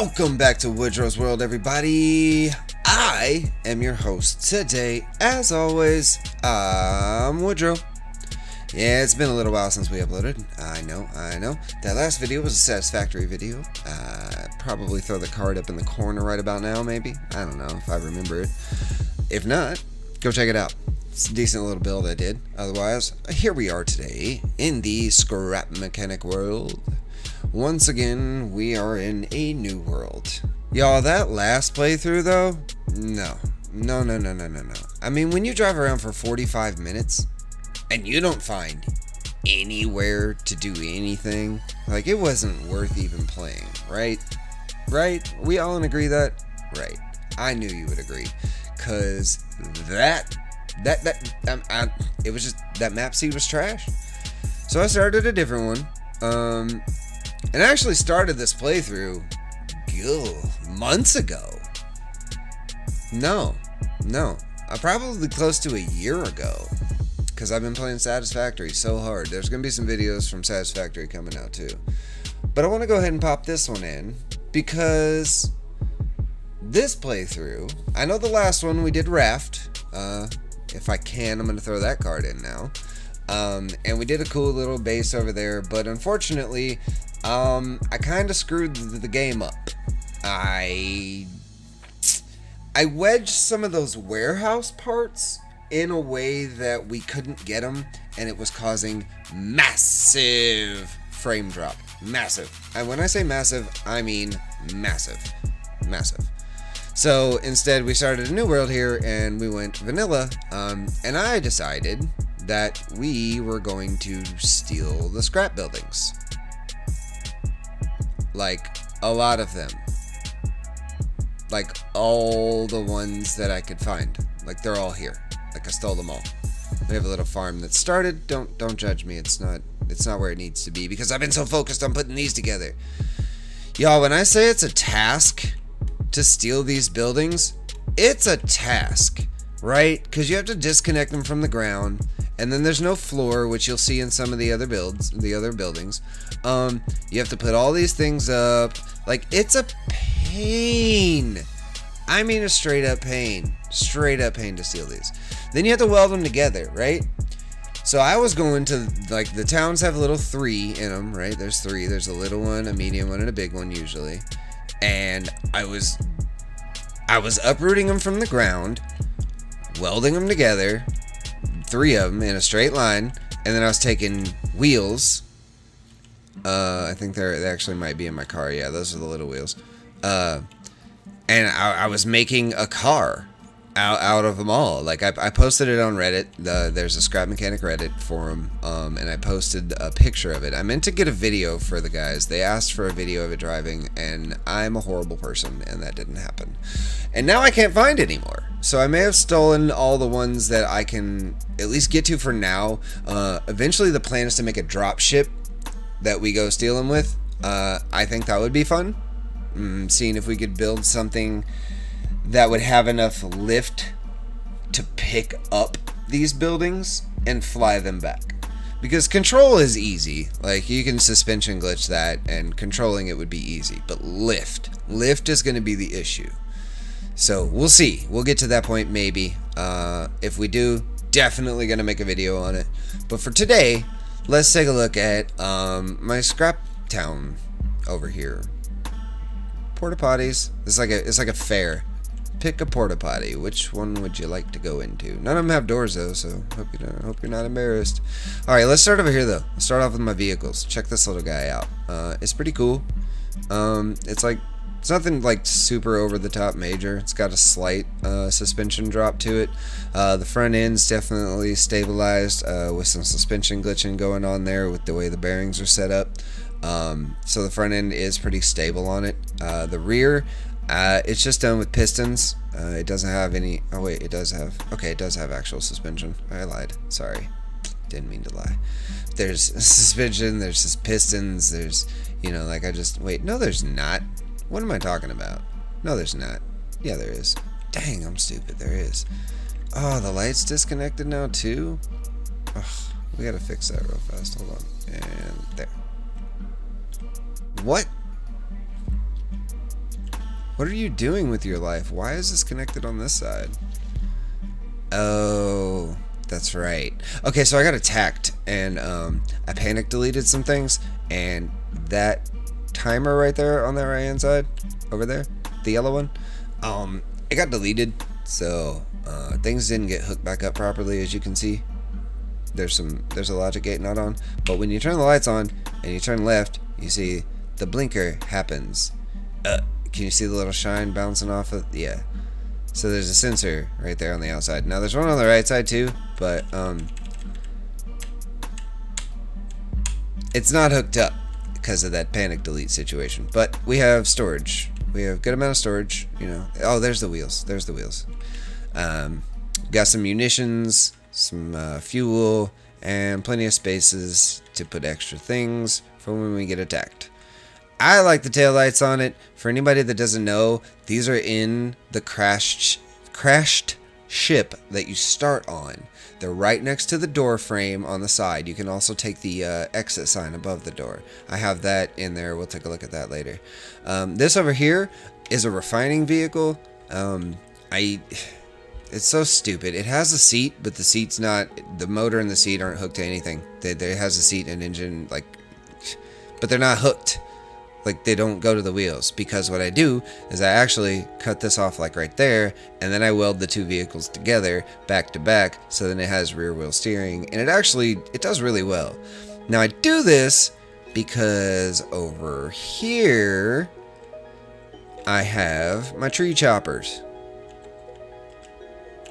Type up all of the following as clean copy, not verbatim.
Welcome back to Woodro's World, everybody. I am your host today. As always, I'm Woodro. Yeah, it's been a little while since we uploaded. I know. That last video was a satisfactory video. Probably throw the card up in the corner right about now, maybe. I don't know if I remember it. If not, go check it out. It's a decent little build I did. Otherwise, here we are today in the scrap mechanic world. Once again, we are in a new world. Y'all, that last playthrough though? No. I mean, when you drive around for 45 minutes and you don't find anywhere to do anything, like, it wasn't worth even playing, right? Right? We all agree that? Right. I knew you would agree. Cause it was just, that map seed was trash. So I started a different one. And I actually started this playthrough months ago. No, probably close to a year ago, because I've been playing Satisfactory so hard. There's gonna be some videos from Satisfactory coming out too, but I want to go ahead and pop this one in because this playthrough, I know the last one we did Raft. If I can, I'm gonna throw that card in now. And we did a cool little base over there, but unfortunately, I kind of screwed the game up. I wedged some of those warehouse parts in a way that we couldn't get them, and it was causing massive frame drop. Massive. And when I say massive, I mean massive. So instead, we started a new world here, and we went vanilla, and I decided that we were going to steal the scrap buildings. Like, a lot of them. Like, all the ones that I could find. Like, they're all here. Like, I stole them all. We have a little farm that started. Don't judge me. It's not where it needs to be because I've been so focused on putting these together. Y'all, when I say it's a task to steal these buildings, it's a task, right? Because you have to disconnect them from the ground. And then there's no floor, which you'll see in some of the other buildings. You have to put all these things up. Like, it's a pain. I mean, a straight up pain to steal these. Then you have to weld them together, right? So I was going to, like, the towns have a little 3 in them, right? There's 3. There's a little one, a medium one, and a big one usually. And I was uprooting them from the ground, welding them together, 3 of them in a straight line, and then I was taking wheels. I think they actually might be in my car. Yeah, those are the little wheels. And I was making a car out of them all. Like, I posted it on Reddit. There's a scrap mechanic Reddit forum, and I posted a picture of it. I meant to get a video for the guys. They asked for a video of it driving, and I'm a horrible person, and that didn't happen. And now I can't find anymore. So I may have stolen all the ones that I can at least get to for now. Eventually the plan is to make a drop ship that we go steal them with. I think that would be fun. Seeing if we could build something that would have enough lift to pick up these buildings and fly them back. Because control is easy. Like, you can suspension glitch that and controlling it would be easy. But lift is going to be the issue. So we'll see. We'll get to that point maybe. If we do, definitely going to make a video on it. But for today, let's take a look at my scrap town over here. Porta potties. It's like a fair. Pick a porta potty. Which one would you like to go into? None of them have doors though, so hope you're not embarrassed. All right, let's start over here though. Let's start off with my vehicles. Check this little guy out. It's pretty cool. It's nothing like super over the top major. It's got a slight suspension drop to it. The front end's definitely stabilized with some suspension glitching going on there with the way the bearings are set up. So the front end is pretty stable on it. The rear, it's just done with pistons. It doesn't have any. Oh wait, it does have. Okay, it does have actual suspension. I lied. Sorry, didn't mean to lie. There's suspension. There's just pistons. There's, like wait. No, there's not. What am I talking about? No, there's not. Yeah, there is. Dang, I'm stupid. There is. Oh, the light's disconnected now too? Ugh, we gotta fix that real fast. Hold on. And there. What? What are you doing with your life? Why is this connected on this side? Oh, that's right. Okay, so I got attacked, and I panic deleted some things, and that timer right there on that right hand side, over there, the yellow one, it got deleted, so things didn't get hooked back up properly, as you can see. There's a logic gate not on, but when you turn the lights on and you turn left, you see the blinker happens. Can you see the little shine bouncing off of? Yeah. So there's a sensor right there on the outside. Now there's one on the right side too, but it's not hooked up because of that panic delete situation. But we have storage. We have a good amount of storage, you know. Oh, there's the wheels. There's the wheels. Got some munitions, some fuel, and plenty of spaces to put extra things for when we get attacked. I like the taillights on it. For anybody that doesn't know, these are in the crashed ship that you start on. They're right next to the door frame on the side. You can also take the exit sign above the door. I have that in there. We'll take a look at that later. This over here is a refining vehicle. It's so stupid. It has a seat, but the seat's not. The motor and the seat aren't hooked to anything. It has a seat and engine, like, but they're not hooked. Like, they don't go to the wheels, because what I do is I actually cut this off like right there, and then I weld the two vehicles together back to back, so then it has rear wheel steering, and it does really well. Now I do this because over here I have my tree choppers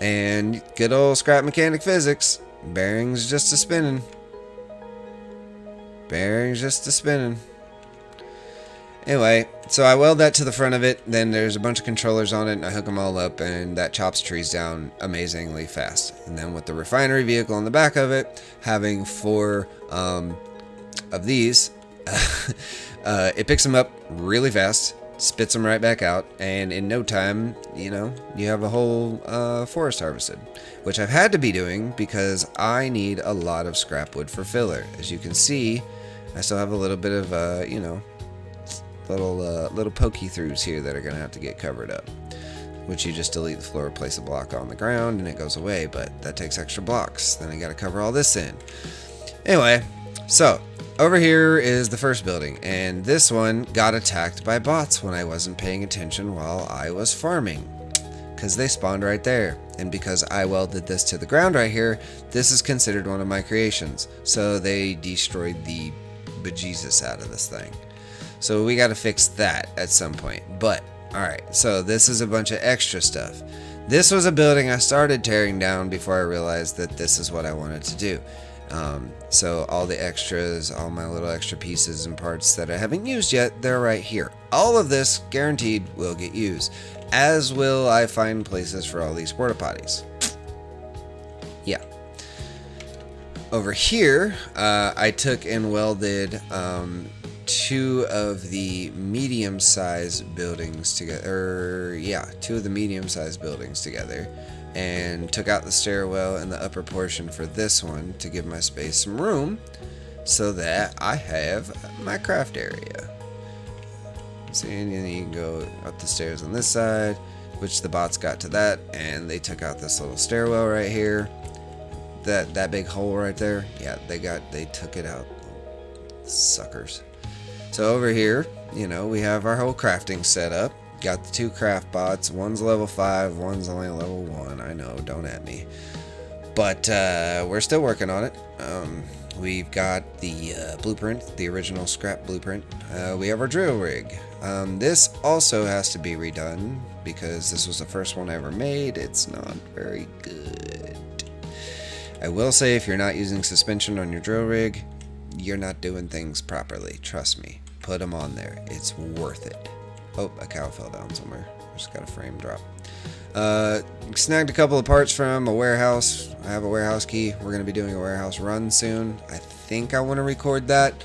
and good old scrap mechanic physics. Bearings just a spinning. Bearings just a spinning. Anyway, so I weld that to the front of it, then there's a bunch of controllers on it, and I hook them all up, and that chops trees down amazingly fast. And then with the refinery vehicle on the back of it, having 4 of these, it picks them up really fast, spits them right back out, and in no time, you know, you have a whole forest harvested, which I've had to be doing because I need a lot of scrap wood for filler. As you can see, I still have a little bit of, you know, little pokey throughs here that are gonna have to get covered up, which you just delete the floor, place a block on the ground, and it goes away. But that takes extra blocks. Then I gotta cover all this in. Anyway, so over here is the first building, and this one got attacked by bots when I wasn't paying attention while I was farming, because they spawned right there. And because I welded this to the ground right here, this is considered one of my creations, so they destroyed the bejesus out of this thing. So we got to fix that at some point. But alright, so this is a bunch of extra stuff. This was a building I started tearing down before I realized that this is what I wanted to do. So all the extras, all my little extra pieces and parts that I haven't used yet, they're right here. All of this guaranteed will get used, as will I find places for all these porta potties. Yeah. Over here, I took and welded 2 of the medium-sized buildings together, two of the medium-sized buildings together, and took out the stairwell and the upper portion for this one to give my space some room so that I have my craft area. So and then you can go up the stairs on this side, which the bots got to that, and they took out this little stairwell right here. That big hole right there, yeah, they took it out, suckers. So over here, you know, we have our whole crafting set up. Got the 2 craft bots. One's level 5, one's only level 1. I know, don't at me. But we're still working on it. We've got the blueprint, the original scrap blueprint. We have our drill rig. This also has to be redone because this was the first one I ever made. It's not very good. I will say, if you're not using suspension on your drill rig, you're not doing things properly. Trust me. Put them on there. It's worth it. Oh, a cow fell down somewhere. Just got a frame drop. Snagged a couple of parts from a warehouse. I have a warehouse key. We're going to be doing a warehouse run soon. I think I want to record that,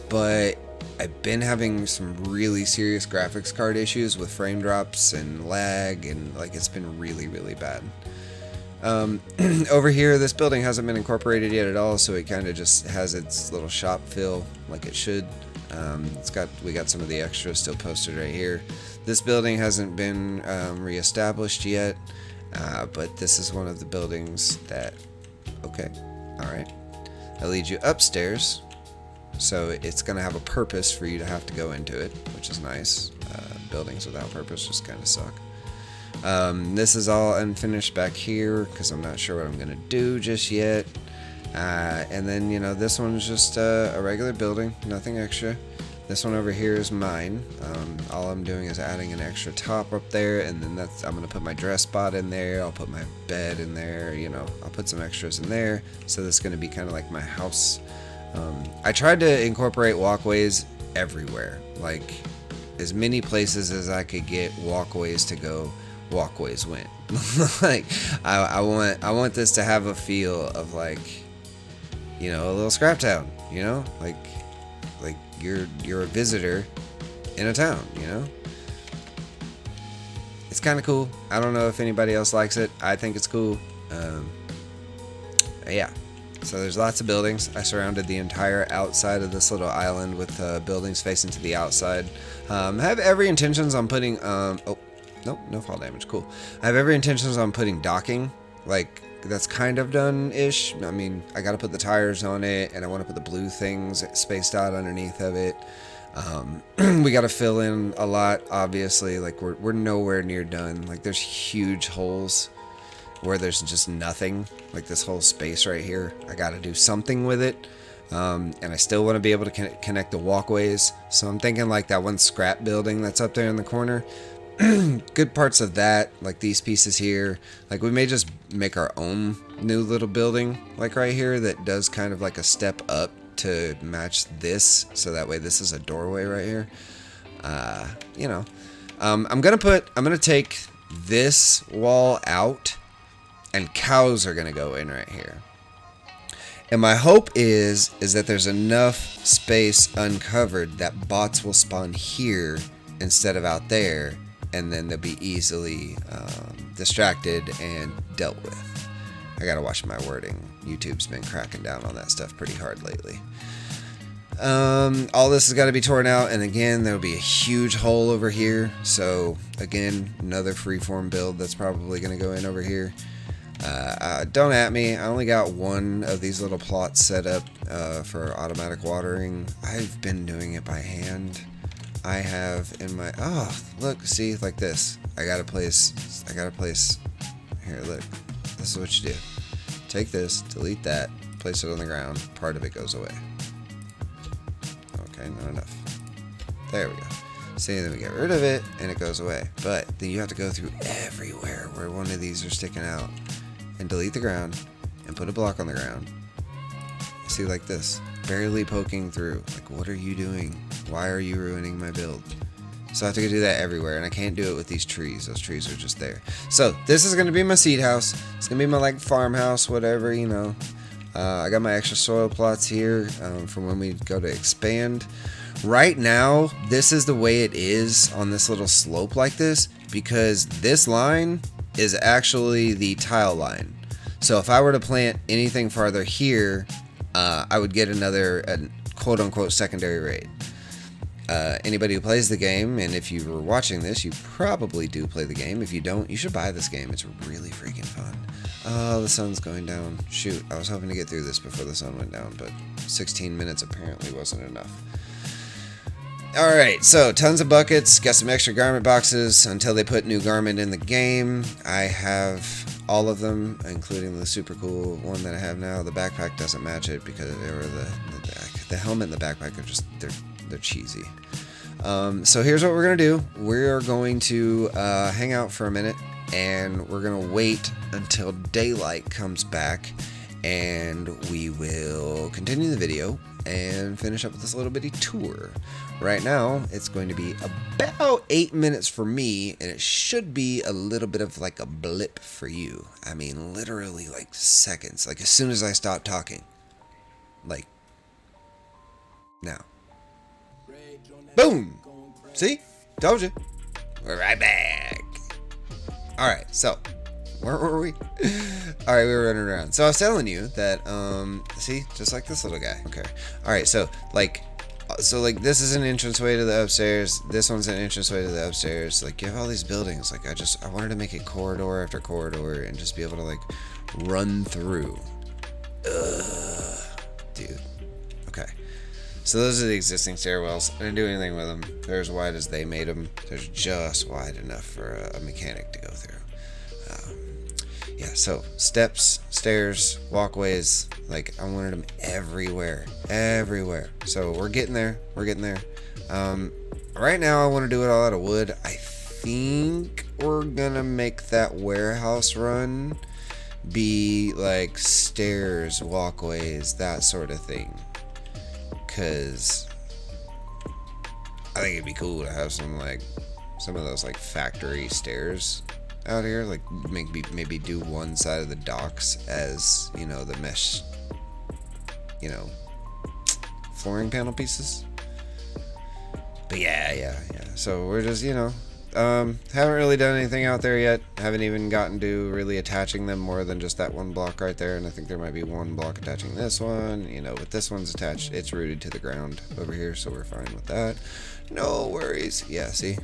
but I've been having some really serious graphics card issues with frame drops and lag, and like it's been really, really bad. Over here, this building hasn't been incorporated yet at all, so it kind of just has its little shop feel like it should. We got some of the extras still posted right here. This building hasn't been reestablished yet, but this is one of the buildings that. Okay, all right. That leads you upstairs, so it's gonna have a purpose for you to have to go into it, which is nice. Buildings without purpose just kind of suck. This is all unfinished back here because I'm not sure what I'm gonna do just yet. And then, you know, this one's just a regular building, nothing extra. This one over here is mine. All I'm doing is adding an extra top up there, and then I'm gonna put my dress spot in there. I'll put my bed in there. You know, I'll put some extras in there. So this is gonna be kind of like my house. I tried to incorporate walkways everywhere, like as many places as I could get walkways to go. Walkways went. Like I want this to have a feel of, like, you know, a little scrap town. You know, like you're a visitor in a town. You know, it's kind of cool. I don't know if anybody else likes it. I think it's cool. Yeah. So there's lots of buildings. I surrounded the entire outside of this little island with buildings facing to the outside. I have every intentions on putting. Oh, nope, no fall damage. Cool. I have every intentions on putting docking. Like, that's kind of done-ish. I mean, I got to put the tires on it, and I want to put the blue things spaced out underneath of it. We got to fill in a lot, obviously. Like, we're nowhere near done. Like, there's huge holes where there's just nothing. Like this whole space right here, I got to do something with it. And I still want to be able to connect the walkways. So I'm thinking like that one scrap building that's up there in the corner. Good parts of that, like these pieces here. Like we may just make our own new little building, like right here, that does kind of like a step up to match this. So that way this is a doorway right here. You know, I'm gonna take this wall out, and cows are gonna go in right here. And my hope is that there's enough space uncovered that bots will spawn here instead of out there, and then they'll be easily distracted and dealt with. I gotta watch my wording. YouTube's been cracking down on that stuff pretty hard lately. All this has got to be torn out, and again there'll be a huge hole over here. So again, another freeform build that's probably gonna go in over here. Don't at me. I only got one of these little plots set up for automatic watering. I've been doing it by hand. I have in my look, see, like this. I gotta place here, look. This is what you do. Take this, delete that, place it on the ground, part of it goes away. Okay, not enough. There we go. See, then we get rid of it and it goes away. But then you have to go through everywhere where one of these are sticking out and delete the ground and put a block on the ground. See, like this, barely poking through. Like, what are you doing? Why are you ruining my build? So I have to go do that everywhere, and I can't do it with these trees. Those trees are just there. So this is going to be my seed house. It's going to be my like farmhouse, whatever, you know. I got my extra soil plots here from when we go to expand. Right now, this is the way it is on this little slope like this, because this line is actually the tile line. So if I were to plant anything farther here, I would get another quote-unquote secondary raid. Anybody who plays the game, and if you were watching this, you probably do play the game. If you don't, you should buy this game. It's really freaking fun. Oh, the sun's going down. Shoot, I was hoping to get through this before the sun went down, but 16 minutes apparently wasn't enough. Alright, so tons of buckets, got some extra garment boxes until they put new garment in the game. I have all of them, including the super cool one that I have now. The backpack doesn't match it because they were the helmet and the backpack are just, they're cheesy. So here's what we're going to do. We're going to hang out for a minute, and we're going to wait until daylight comes back, and we will continue the video and finish up with this little bitty tour. Right now, it's going to be about 8 minutes for me, and it should be a little bit of like a blip for you. I mean, literally like seconds, like as soon as I stop talking. Like, now. Boom! See? Told you. We're right back. Alright, so where were we? Alright, we were running around. So I was telling you that, see, just like this little guy. Okay. Alright, so like So like this is an entranceway to the upstairs. This one's an entranceway to the upstairs. Like you have all these buildings. Like I wanted to make it corridor after corridor and just be able to like run through. Ugh, dude. Okay. So those are the existing stairwells. I didn't do anything with them. They're as wide as they made them. They're just wide enough for a mechanic to go through. Yeah, so steps, stairs, walkways, like I wanted them everywhere, everywhere. So we're getting there, right now I want to do it all out of wood. I think we're gonna make that warehouse run be like stairs, walkways, that sort of thing. Cause I think it'd be cool to have some of those like factory stairs out here, like maybe do one side of the docks as, you know, the mesh, you know, flooring panel pieces. But yeah. So we're just, you know, haven't really done anything out there yet. Haven't even gotten to really attaching them more than just that one block right there. And I think there might be one block attaching this one, you know, but this one's attached. It's rooted to the ground over here, so we're fine with that. No worries. Yeah, see?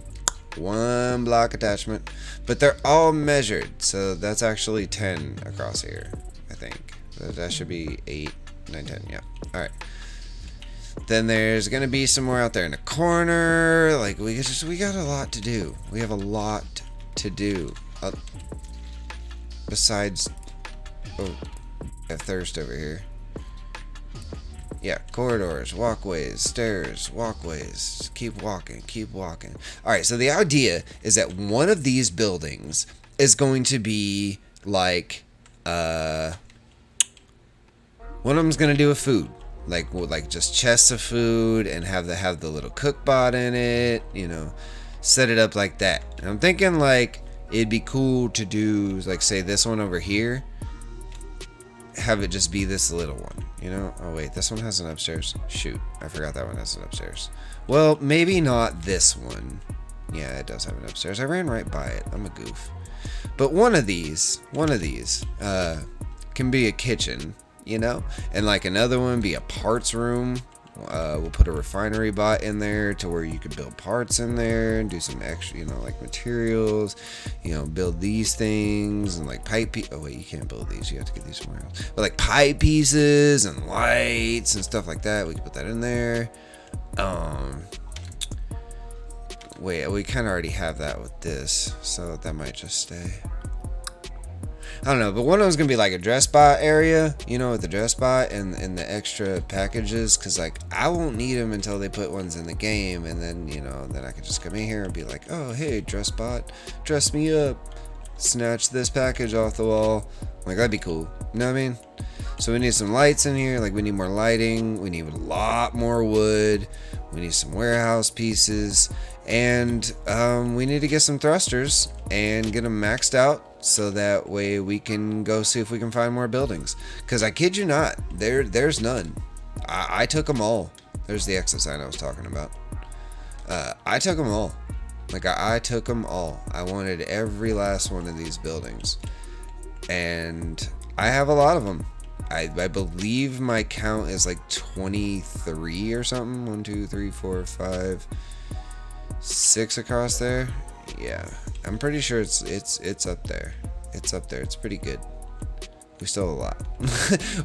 One block attachment, but they're all measured, so that's actually 10 across here, I think. So that should be 8, 9, 10, yeah. Alright. Then there's gonna be some more out there in the corner. Like we got a lot to do. We have a lot to do. Besides, oh, I have thirst over here. Yeah, corridors, walkways, stairs, walkways. Just keep walking, keep walking. Alright, so the idea is that one of these buildings is going to be like, one of them's going to do a food. Like just chests of food and have the little cook bot in it, you know, set it up like that. And I'm thinking like it'd be cool to do like say this one over here, have it just be this little one, you know. Oh wait, this one has an upstairs. Shoot, I forgot that one has an upstairs. Well, maybe not this one. Yeah, it does have an upstairs. I ran right by it. I'm a goof. But one of these can be a kitchen, you know, and like another one be a parts room. We'll put a refinery bot in there to where you could build parts in there and do some extra, you know, like materials, you know, build these things and like pipe. Oh wait, you can't build these. You have to get these somewhere else. But like pipe pieces and lights and stuff like that. We can put that in there. Wait, we kind of already have that with this, so that might just stay. I don't know, but one of them's gonna be like a dress bot area, you know, with the dress bot and the extra packages, because like I won't need them until they put ones in the game, and then, you know, then I can just come in here and be like, oh hey, dress bot, dress me up, snatch this package off the wall. Like that'd be cool, you know what I mean? So we need some lights in here, like we need more lighting, we need a lot more wood, we need some warehouse pieces, and we need to get some thrusters and get them maxed out so that way we can go see if we can find more buildings. Because I kid you not, there's none. I took them all. There's the exit sign I was talking about. I took them all. Like I took them all. I wanted every last one of these buildings, and I have a lot of them. I believe my count is like 23 or something. 1, 2, 3, 4, 5, 6 across there. Yeah, I'm pretty sure it's up there. It's up there. It's pretty good. We still have a lot.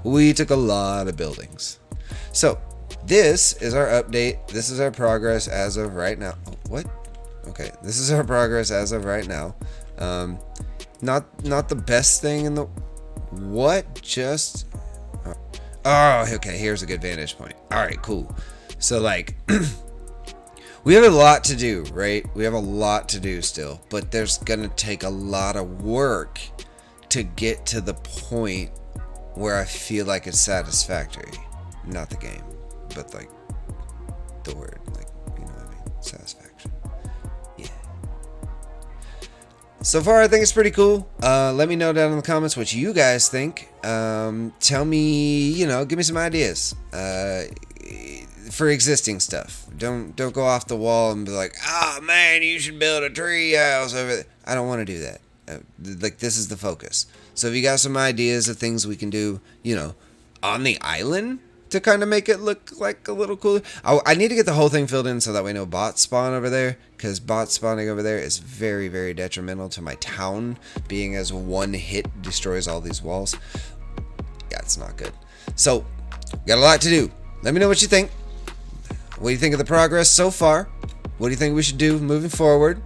We took a lot of buildings. So this is our update. This is our progress as of right now. Oh, what? Okay, this is our progress as of right now. Not the best thing in the. What just? Oh, okay. Here's a good vantage point. All right, cool. So like. We have a lot to do, right? We have a lot to do still, but there's gonna take a lot of work to get to the point where I feel like it's satisfactory. Not the game, but like the word, like, you know what I mean? Satisfaction. Yeah. So far, I think it's pretty cool. Let me know down in the comments what you guys think. Tell me, you know, give me some ideas. For existing stuff. Don't go off the wall and be like, oh man, you should build a tree house over there. I don't want to do that. Like, this is the focus. So if you got some ideas of things we can do, you know, on the island to kind of make it look like a little cooler. I need to get the whole thing filled in so that way no bots spawn over there, because bots spawning over there is very, very detrimental to my town, being as one hit destroys all these walls. Yeah, it's not good. So, got a lot to do. Let me know what you think. What do you think of the progress so far? What do you think we should do moving forward?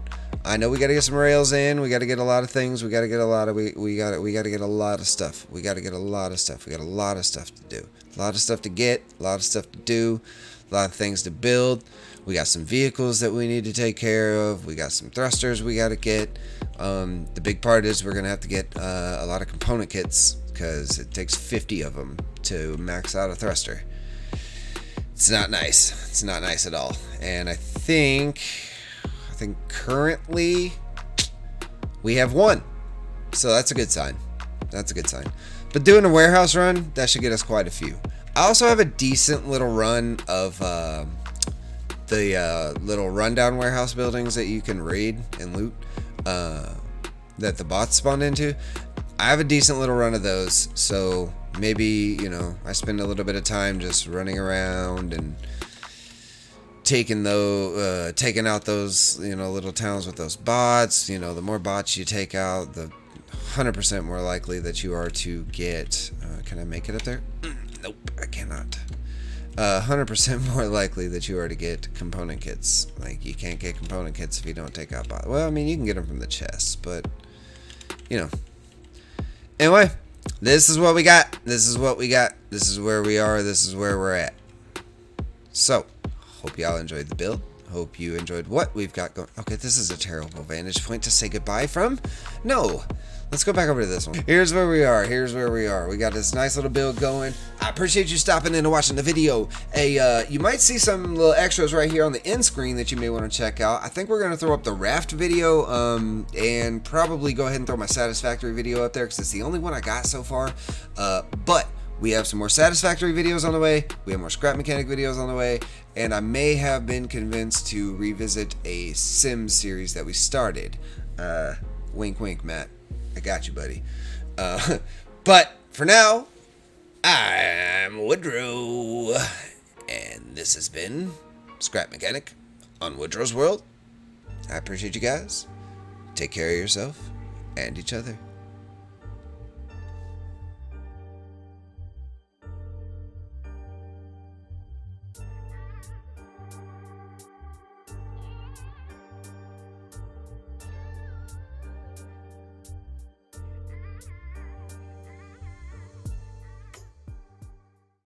I know we got to get some rails in. We got to get a lot of things. We got to get a lot of we got to get a lot of stuff. We got to get a lot of stuff. We got a lot of stuff to do. A lot of stuff to get. A lot of stuff to do. A lot of things to build. We got some vehicles that we need to take care of. We got some thrusters we got to get. The big part is we're gonna have to get a lot of component kits because it takes 50 of them to max out a thruster. It's not nice. It's not nice at all. And I think currently we have one. So that's a good sign. That's a good sign. But doing a warehouse run, that should get us quite a few. I also have a decent little run of the little rundown warehouse buildings that you can raid and loot that the bots spawn into. I have a decent little run of those, so maybe, you know, I spend a little bit of time just running around and taking out those, you know, little towns with those bots. You know, the more bots you take out, the 100% more likely that you are to get can I make it up there? Nope, I cannot. 100% more likely that you are to get component kits. Like, you can't get component kits if you don't take out bots. Well, I mean, you can get them from the chests, but, you know. Anyway, this is what we got. This is what we got. This is where we are. This is where we're at. So, hope y'all enjoyed the build. Hope you enjoyed what we've got going. Okay, this is a terrible vantage point to say goodbye from. No. Let's go back over to this one. Here's where we are. Here's where we are. We got this nice little build going. I appreciate you stopping in and watching the video. You might see some little extras right here on the end screen that you may want to check out. I think we're going to throw up the raft video and probably go ahead and throw my satisfactory video up there because it's the only one I got so far. But we have some more satisfactory videos on the way. We have more scrap mechanic videos on the way. And I may have been convinced to revisit a Sims series that we started. Wink, wink, Matt. I got you, buddy. But for now, I'm Woodro, and this has been Scrap Mechanic on Woodro's World. I appreciate you guys. Take care of yourself and each other.